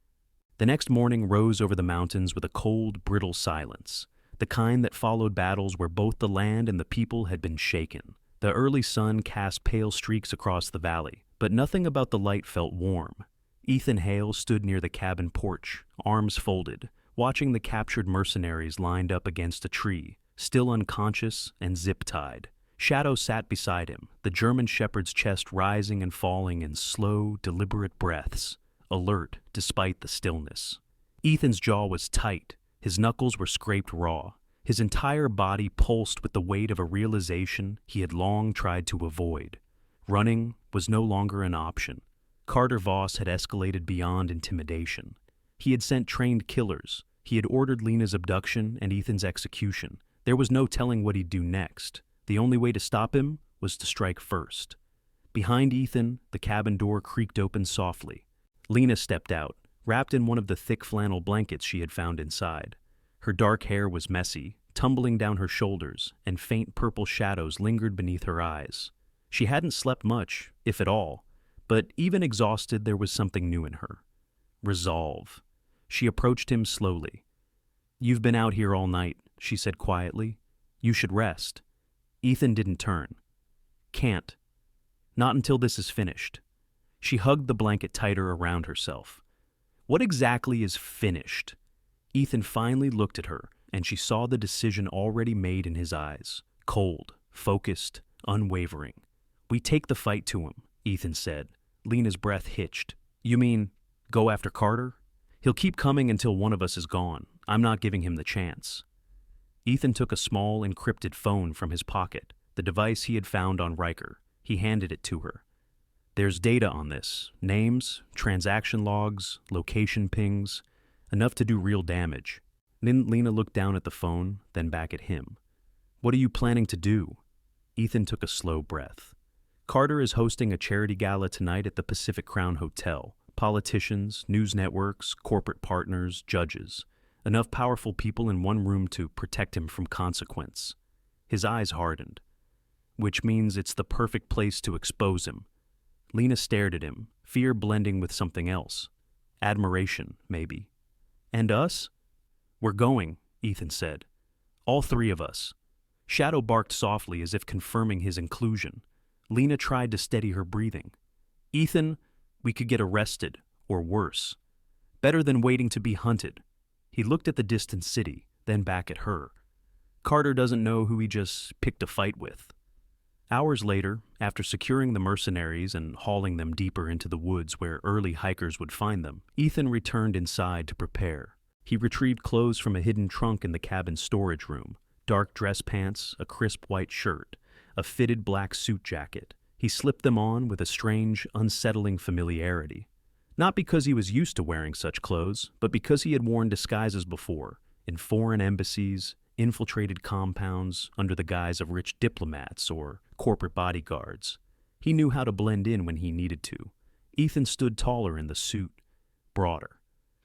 The next morning rose over the mountains with a cold, brittle silence, the kind that followed battles where both the land and the people had been shaken. The early sun cast pale streaks across the valley, but nothing about the light felt warm. Ethan Hale stood near the cabin porch, arms folded, watching the captured mercenaries lined up against a tree, still unconscious and zip-tied. Shadow sat beside him, the German shepherd's chest rising and falling in slow, deliberate breaths, alert despite the stillness. Ethan's jaw was tight, his knuckles were scraped raw. His entire body pulsed with the weight of a realization he had long tried to avoid. Running was no longer an option. Carter Voss had escalated beyond intimidation. He had sent trained killers. He had ordered Lena's abduction and Ethan's execution. There was no telling what he'd do next. The only way to stop him was to strike first. Behind Ethan, the cabin door creaked open softly. Lena stepped out, wrapped in one of the thick flannel blankets she had found inside. Her dark hair was messy, tumbling down her shoulders, and faint purple shadows lingered beneath her eyes. She hadn't slept much, if at all, but even exhausted, there was something new in her. Resolve. She approached him slowly. "You've been out here all night," she said quietly. "You should rest." Ethan didn't turn. "Can't. Not until this is finished." She hugged the blanket tighter around herself. What exactly is finished? Ethan finally looked at her, and she saw the decision already made in his eyes. Cold, focused, unwavering. "We take the fight to him," Ethan said. Lena's breath hitched. "You mean, go after Carter? He'll keep coming until one of us is gone. I'm not giving him the chance." Ethan took a small, encrypted phone from his pocket, the device he had found on Riker. He handed it to her. "There's data on this. Names, transaction logs, location pings. Enough to do real damage." Lena looked down at the phone, then back at him. "What are you planning to do?" Ethan took a slow breath. "Carter is hosting a charity gala tonight at the Pacific Crown Hotel. Politicians, news networks, corporate partners, judges. Enough powerful people in one room to protect him from consequence." His eyes hardened. "Which means it's the perfect place to expose him." Lena stared at him, fear blending with something else. Admiration, maybe. "And us?" "We're going," Ethan said. "All three of us." Shadow barked softly as if confirming his inclusion. Lena tried to steady her breathing. "Ethan, we could get arrested, or worse. Better than waiting to be hunted." He looked at the distant city, then back at her. "Carter doesn't know who he just picked a fight with." Hours later, after securing the mercenaries and hauling them deeper into the woods where early hikers would find them, Ethan returned inside to prepare. He retrieved clothes from a hidden trunk in the cabin's storage room, dark dress pants, a crisp white shirt, a fitted black suit jacket. He slipped them on with a strange, unsettling familiarity. Not because he was used to wearing such clothes, but because he had worn disguises before, in foreign embassies, infiltrated compounds, under the guise of rich diplomats or corporate bodyguards. He knew how to blend in when he needed to. Ethan stood taller in the suit, broader.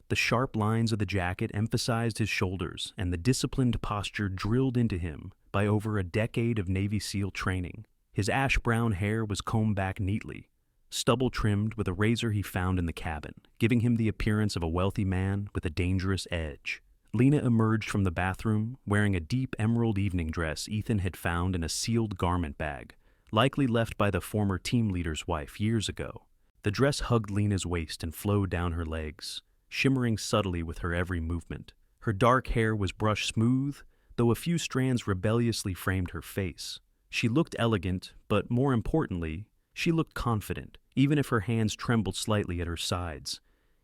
The sharp lines of the jacket emphasized his shoulders, and the disciplined posture drilled into him by over a decade of Navy SEAL training. His ash-brown hair was combed back neatly, stubble trimmed with a razor he found in the cabin, giving him the appearance of a wealthy man with a dangerous edge. Lena emerged from the bathroom, wearing a deep emerald evening dress Ethan had found in a sealed garment bag, likely left by the former team leader's wife years ago. The dress hugged Lena's waist and flowed down her legs, shimmering subtly with her every movement. Her dark hair was brushed smooth, though a few strands rebelliously framed her face. She looked elegant, but more importantly, she looked confident, even if her hands trembled slightly at her sides.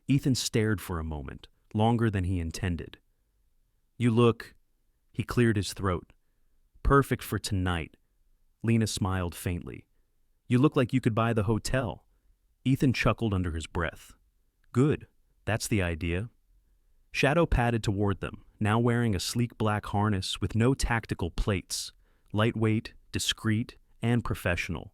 Ethan stared for a moment, longer than he intended. "You look," he cleared his throat, "perfect for tonight." Lena smiled faintly. "You look like you could buy the hotel." Ethan chuckled under his breath. "Good. That's the idea." Shadow padded toward them, now wearing a sleek black harness with no tactical plates, lightweight, discreet, and professional.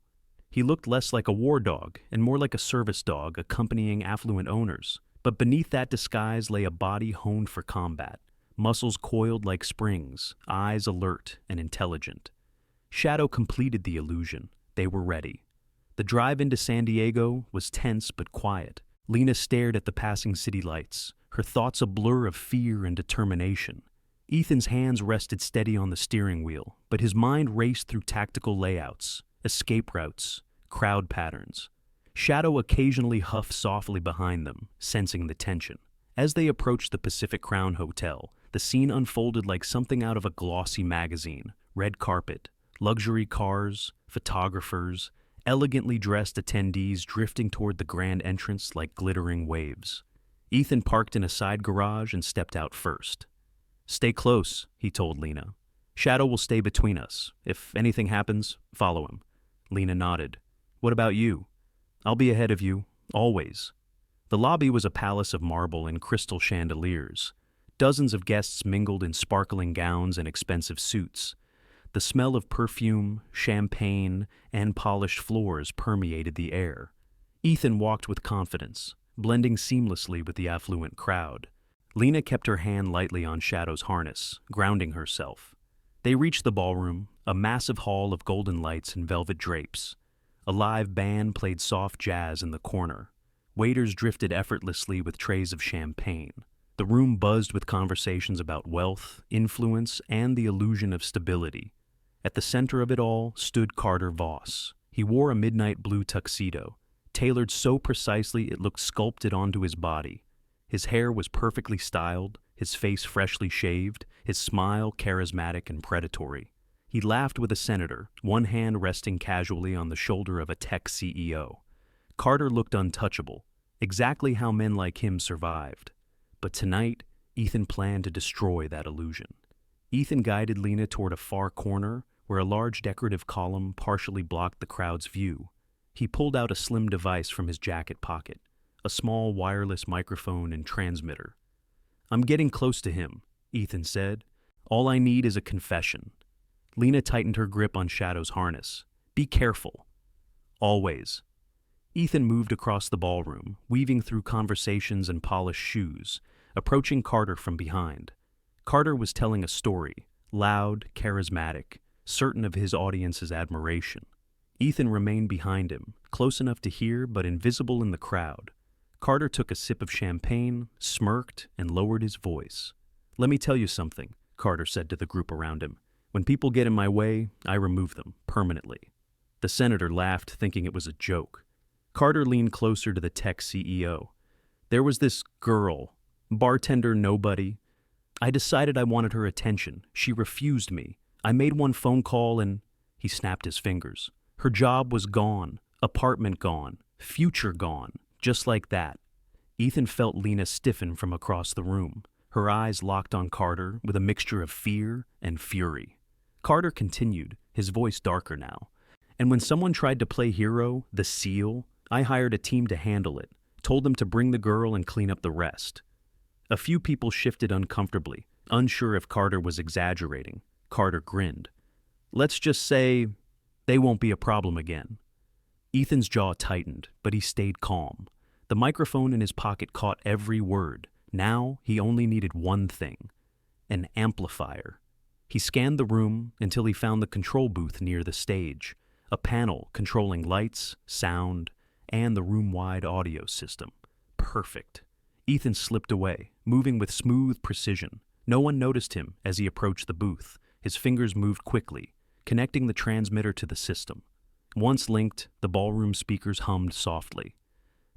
He looked less like a war dog and more like a service dog accompanying affluent owners, but beneath that disguise lay a body honed for combat, muscles coiled like springs, eyes alert and intelligent. Shadow completed the illusion. They were ready. The drive into San Diego was tense but quiet. Lena stared at the passing city lights, her thoughts a blur of fear and determination. Ethan's hands rested steady on the steering wheel, but his mind raced through tactical layouts. escape routes, crowd patterns. Shadow occasionally huffed softly behind them, sensing the tension. As they approached the Pacific Crown Hotel, the scene unfolded like something out of a glossy magazine. Red carpet, luxury cars, photographers, elegantly dressed attendees drifting toward the grand entrance like glittering waves. Ethan parked in a side garage and stepped out first. "Stay close," he told Lena. "Shadow will stay between us. If anything happens, follow him." Lena nodded. "What about you?" "I'll be ahead of you, always." The lobby was a palace of marble and crystal chandeliers. Dozens of guests mingled in sparkling gowns and expensive suits. The smell of perfume, champagne, and polished floors permeated the air. Ethan walked with confidence, blending seamlessly with the affluent crowd. Lena kept her hand lightly on Shadow's harness, grounding herself. They reached the ballroom, a massive hall of golden lights and velvet drapes. A live band played soft jazz in the corner. Waiters drifted effortlessly with trays of champagne. The room buzzed with conversations about wealth, influence, and the illusion of stability. At the center of it all stood Carter Voss. He wore a midnight blue tuxedo, tailored so precisely it looked sculpted onto his body. His hair was perfectly styled, his face freshly shaved, his smile charismatic and predatory. He laughed with a senator, one hand resting casually on the shoulder of a tech CEO. Carter looked untouchable, exactly how men like him survived. But tonight, Ethan planned to destroy that illusion. Ethan guided Lena toward a far corner where a large decorative column partially blocked the crowd's view. He pulled out a slim device from his jacket pocket, a small wireless microphone and transmitter. "I'm getting close to him," Ethan said. "All I need is a confession." Lena tightened her grip on Shadow's harness. "Be careful." "Always." Ethan moved across the ballroom, weaving through conversations and polished shoes, approaching Carter from behind. Carter was telling a story, loud, charismatic, certain of his audience's admiration. Ethan remained behind him, close enough to hear but invisible in the crowd. Carter took a sip of champagne, smirked, and lowered his voice. "Let me tell you something," Carter said to the group around him. "When people get in my way, I remove them, permanently." The senator laughed, thinking it was a joke. Carter leaned closer to the tech CEO. "There was this girl, bartender nobody. I decided I wanted her attention. She refused me. I made one phone call and..." He snapped his fingers. "Her job was gone, apartment gone, future gone, just like that." Ethan felt Lena stiffen from across the room. Her eyes locked on Carter with a mixture of fear and fury. Carter continued, his voice darker now. "And when someone tried to play hero, the SEAL, I hired a team to handle it, told them to bring the girl and clean up the rest." A few people shifted uncomfortably, unsure if Carter was exaggerating. Carter grinned. "Let's just say they won't be a problem again." Ethan's jaw tightened, but he stayed calm. The microphone in his pocket caught every word. Now he only needed one thing: an amplifier. He scanned the room until he found the control booth near the stage, a panel controlling lights, sound, and the room-wide audio system. Perfect. Ethan slipped away, moving with smooth precision. No one noticed him as he approached the booth. His fingers moved quickly, connecting the transmitter to the system. Once linked, the ballroom speakers hummed softly.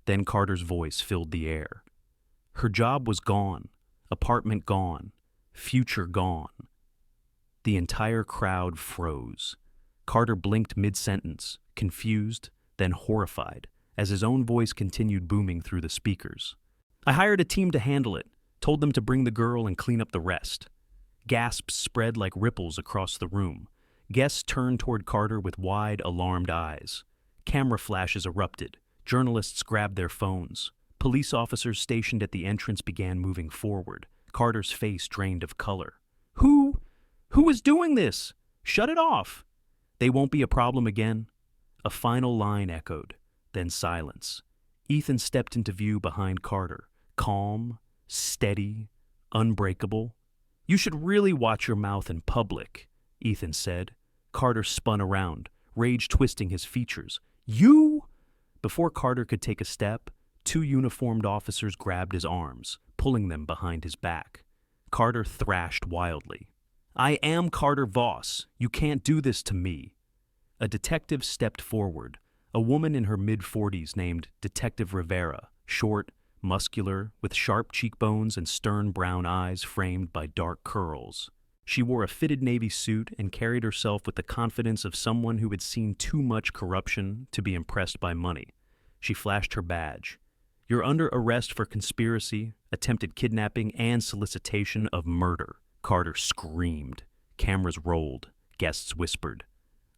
Then Carter's voice filled the air. Her job was gone, apartment gone, future gone. The entire crowd froze. Carter blinked mid-sentence, confused, then horrified, as his own voice continued booming through the speakers. "I hired a team to handle it, told them to bring the girl and clean up the rest." Gasps spread like ripples across the room. Guests turned toward Carter with wide, alarmed eyes. Camera flashes erupted. Journalists grabbed their phones. Police officers stationed at the entrance began moving forward. Carter's face drained of color. Who is doing this? Shut it off!" "They won't be a problem again." A final line echoed, then silence. Ethan stepped into view behind Carter, calm, steady, unbreakable. "You should really watch your mouth in public," Ethan said. Carter spun around, rage twisting his features. "You?" Before Carter could take a step, two uniformed officers grabbed his arms, pulling them behind his back. Carter thrashed wildly. "I am Carter Voss. You can't do this to me." A detective stepped forward, a woman in her mid-40s named Detective Rivera, short, muscular, with sharp cheekbones and stern brown eyes framed by dark curls. She wore a fitted navy suit and carried herself with the confidence of someone who had seen too much corruption to be impressed by money. She flashed her badge. "You're under arrest for conspiracy, attempted kidnapping, and solicitation of murder." Carter screamed. Cameras rolled. Guests whispered.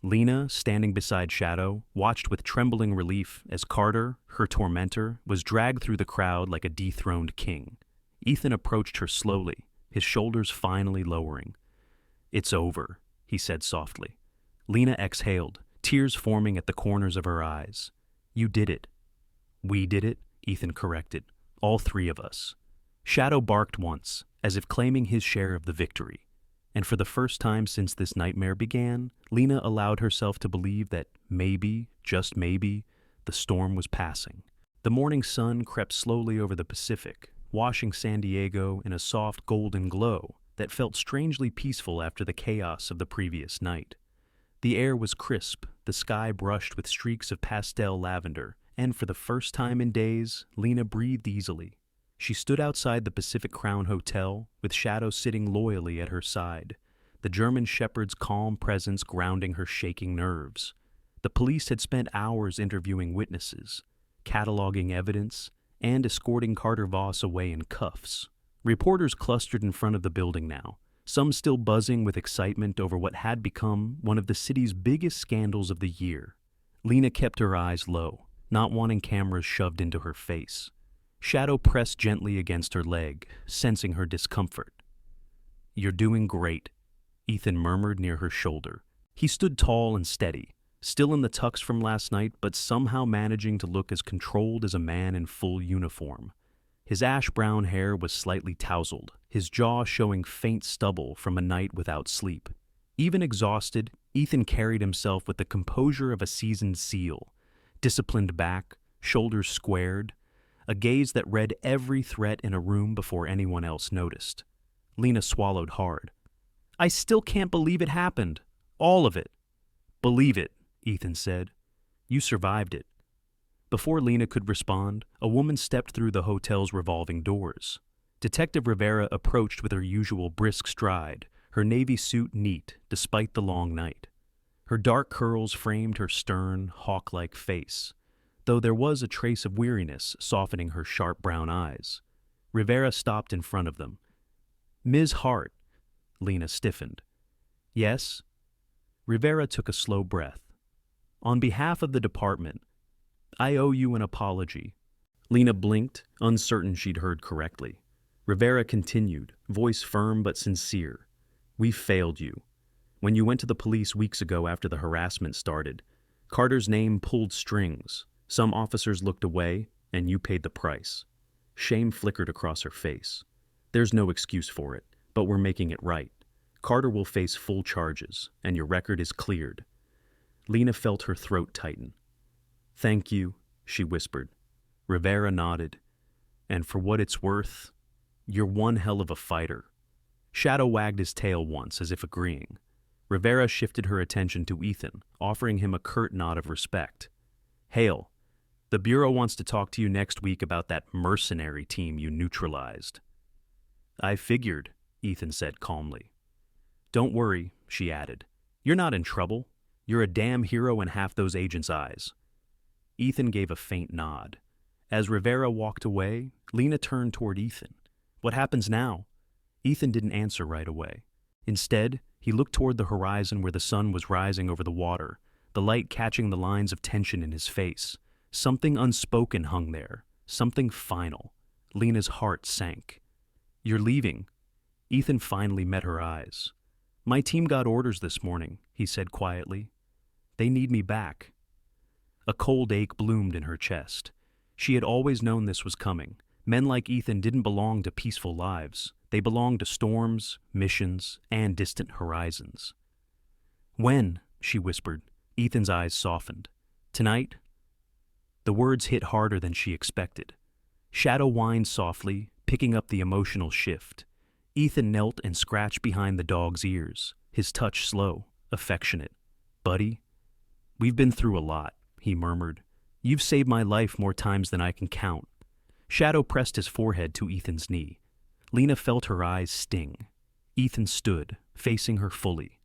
Lena, standing beside Shadow, watched with trembling relief as Carter, her tormentor, was dragged through the crowd like a dethroned king. Ethan approached her slowly, his shoulders finally lowering. "It's over," he said softly. Lena exhaled, tears forming at the corners of her eyes. "You did it." "We did it," Ethan corrected. "All three of us." Shadow barked once, as if claiming his share of the victory. And for the first time since this nightmare began, Lena allowed herself to believe that maybe, just maybe, the storm was passing. The morning sun crept slowly over the Pacific, washing San Diego in a soft golden glow that felt strangely peaceful after the chaos of the previous night. The air was crisp, the sky brushed with streaks of pastel lavender, and for the first time in days, Lena breathed easily. She stood outside the Pacific Crown Hotel, with Shadow sitting loyally at her side, the German shepherd's calm presence grounding her shaking nerves. The police had spent hours interviewing witnesses, cataloging evidence, and escorting Carter Voss away in cuffs. Reporters clustered in front of the building now, some still buzzing with excitement over what had become one of the city's biggest scandals of the year. Lena kept her eyes low, not wanting cameras shoved into her face. Shadow pressed gently against her leg, sensing her discomfort. "You're doing great," Ethan murmured near her shoulder. He stood tall and steady, still in the tux from last night, but somehow managing to look as controlled as a man in full uniform. His ash-brown hair was slightly tousled, his jaw showing faint stubble from a night without sleep. Even exhausted, Ethan carried himself with the composure of a seasoned SEAL, disciplined back, shoulders squared, a gaze that read every threat in a room before anyone else noticed. Lena swallowed hard. "I still can't believe it happened. All of it." "Believe it," Ethan said. "You survived it." Before Lena could respond, a woman stepped through the hotel's revolving doors. Detective Rivera approached with her usual brisk stride, her navy suit neat despite the long night. Her dark curls framed her stern, hawk-like face, though there was a trace of weariness softening her sharp brown eyes. Rivera stopped in front of them. "Ms. Hart." Lena stiffened. "Yes?" Rivera took a slow breath. "On behalf of the department, I owe you an apology." Lena blinked, uncertain she'd heard correctly. Rivera continued, voice firm but sincere. "We failed you. When you went to the police weeks ago after the harassment started, Carter's name pulled strings. Some officers looked away, and you paid the price." Shame flickered across her face. "There's no excuse for it, but we're making it right. Carter will face full charges, and your record is cleared." Lena felt her throat tighten. "Thank you," she whispered. Rivera nodded. "And for what it's worth, you're one hell of a fighter." Shadow wagged his tail once, as if agreeing. Rivera shifted her attention to Ethan, offering him a curt nod of respect. "Hale, the Bureau wants to talk to you next week about that mercenary team you neutralized." "I figured," Ethan said calmly. "Don't worry," she added. "You're not in trouble. You're a damn hero in half those agents' eyes." Ethan gave a faint nod. As Rivera walked away, Lena turned toward Ethan. "What happens now?" Ethan didn't answer right away. Instead, he looked toward the horizon where the sun was rising over the water, the light catching the lines of tension in his face. Something unspoken hung there, something final. Lena's heart sank. "You're leaving." Ethan finally met her eyes. "My team got orders this morning," he said quietly. "They need me back." A cold ache bloomed in her chest. She had always known this was coming. Men like Ethan didn't belong to peaceful lives. They belonged to storms, missions, and distant horizons. "When?" she whispered. Ethan's eyes softened. "Tonight?" The words hit harder than she expected. Shadow whined softly, picking up the emotional shift. Ethan knelt and scratched behind the dog's ears, his touch slow, affectionate. "Buddy?" We've been through a lot, he murmured. You've saved my life more times than I can count. Shadow pressed his forehead to Ethan's knee. Lena felt her eyes sting. Ethan stood, facing her fully.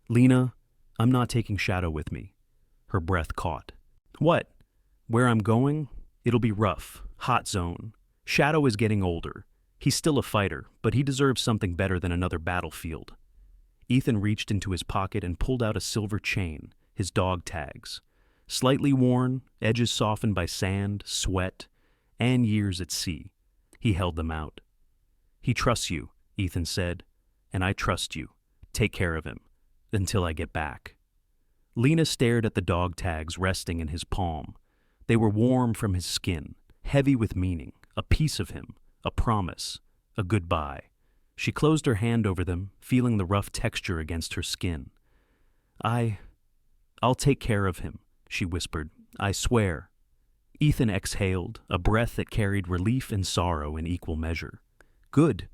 Lena, I'm not taking Shadow with me. Her breath caught. What? Where I'm going? It'll be rough. Hot zone. Shadow is getting older. He's still a fighter, but he deserves something better than another battlefield. Ethan reached into his pocket and pulled out a silver chain, his dog tags. Slightly worn, edges softened by sand, sweat, and years at sea. He held them out. He trusts you, Ethan said, and I trust you. Take care of him, until I get back. Lena stared at the dog tags resting in his palm. They were warm from his skin, heavy with meaning, a piece of him, a promise, a goodbye. She closed her hand over them, feeling the rough texture against her skin. I'll take care of him, she whispered. I swear. Ethan exhaled, a breath that carried relief and sorrow in equal measure. Good.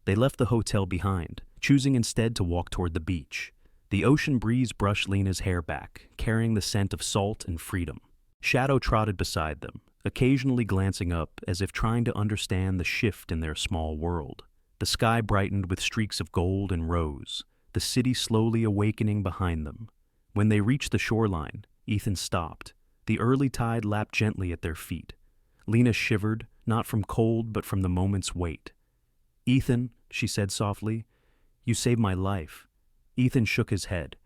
They left the hotel behind, choosing instead to walk toward the beach. The ocean breeze brushed Lena's hair back, carrying the scent of salt and freedom. Shadow trotted beside them, occasionally glancing up as if trying to understand the shift in their small world. The sky brightened with streaks of gold and rose, the city slowly awakening behind them. When they reached the shoreline, Ethan stopped. The early tide lapped gently at their feet. Lena shivered, not from cold but from the moment's weight. Ethan, she said softly, you saved my life. Ethan shook his head.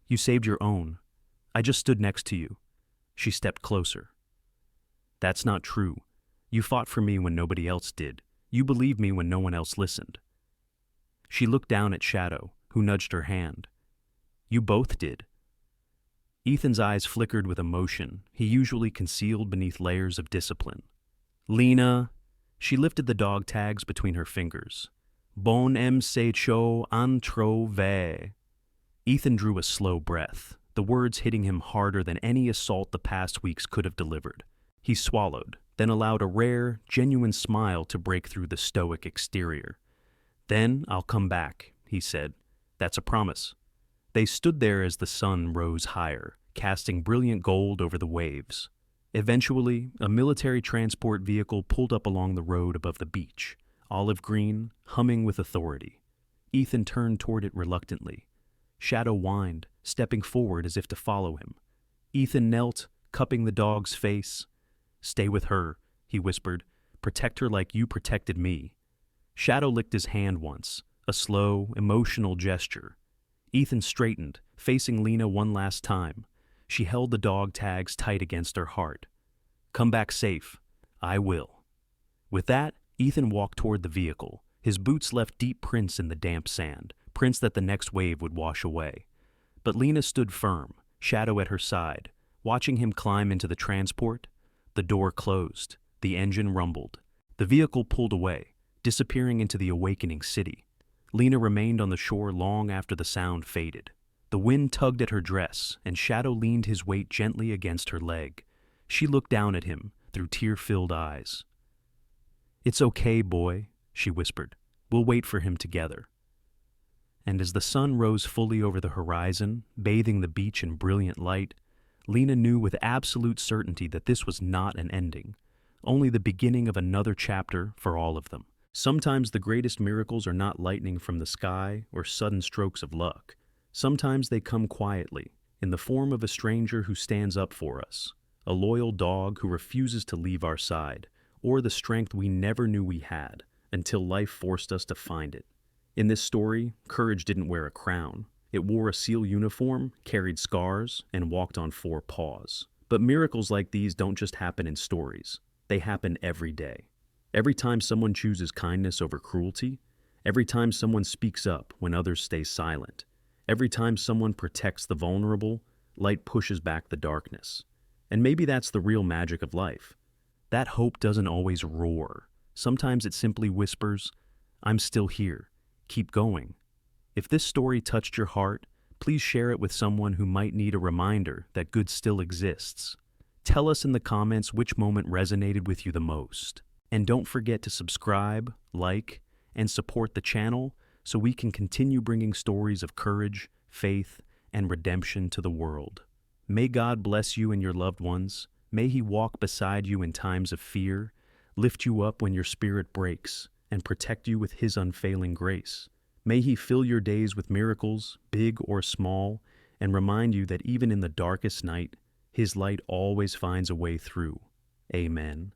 You saved your own. I just stood next to you. She stepped closer. That's not true. You fought for me when nobody else did. You believed me when no one else listened. She looked down at Shadow, who nudged her hand. You both did. Ethan's eyes flickered with emotion, he usually concealed beneath layers of discipline. Lena, she lifted the dog tags between her fingers. Bon em se cho antrove. Ethan drew a slow breath, the words hitting him harder than any assault the past weeks could have delivered. He swallowed, then allowed a rare, genuine smile to break through the stoic exterior. Then I'll come back, he said. That's a promise. They stood there as the sun rose higher, casting brilliant gold over the waves. Eventually, a military transport vehicle pulled up along the road above the beach, olive green, humming with authority. Ethan turned toward it reluctantly. Shadow whined, stepping forward as if to follow him. Ethan knelt, cupping the dog's face. Stay with her, he whispered. Protect her like you protected me. Shadow licked his hand once, a slow, emotional gesture. Ethan straightened, facing Lena one last time. She held the dog tags tight against her heart. Come back safe. I will. With that, Ethan walked toward the vehicle. His boots left deep prints in the damp sand, prints that the next wave would wash away. But Lena stood firm, Shadow at her side, watching him climb into the transport. The door closed. The engine rumbled. The vehicle pulled away, disappearing into the awakening city. Lena remained on the shore long after the sound faded. The wind tugged at her dress, and Shadow leaned his weight gently against her leg. She looked down at him through tear-filled eyes. It's okay, boy, she whispered. We'll wait for him together. And as the sun rose fully over the horizon, bathing the beach in brilliant light, Lena knew with absolute certainty that this was not an ending, only the beginning of another chapter for all of them. Sometimes the greatest miracles are not lightning from the sky or sudden strokes of luck. Sometimes they come quietly, in the form of a stranger who stands up for us, a loyal dog who refuses to leave our side, or the strength we never knew we had until life forced us to find it. In this story, courage didn't wear a crown. It wore a SEAL uniform, carried scars, and walked on 4 paws. But miracles like these don't just happen in stories. They happen every day. Every time someone chooses kindness over cruelty, every time someone speaks up when others stay silent, every time someone protects the vulnerable, light pushes back the darkness. And maybe that's the real magic of life. That hope doesn't always roar. Sometimes it simply whispers, I'm still here. Keep going. If this story touched your heart, please share it with someone who might need a reminder that good still exists. Tell us in the comments which moment resonated with you the most. And don't forget to subscribe, like, and support the channel so we can continue bringing stories of courage, faith, and redemption to the world. May God bless you and your loved ones. May He walk beside you in times of fear, lift you up when your spirit breaks, and protect you with His unfailing grace. May He fill your days with miracles, big or small, and remind you that even in the darkest night, His light always finds a way through. Amen.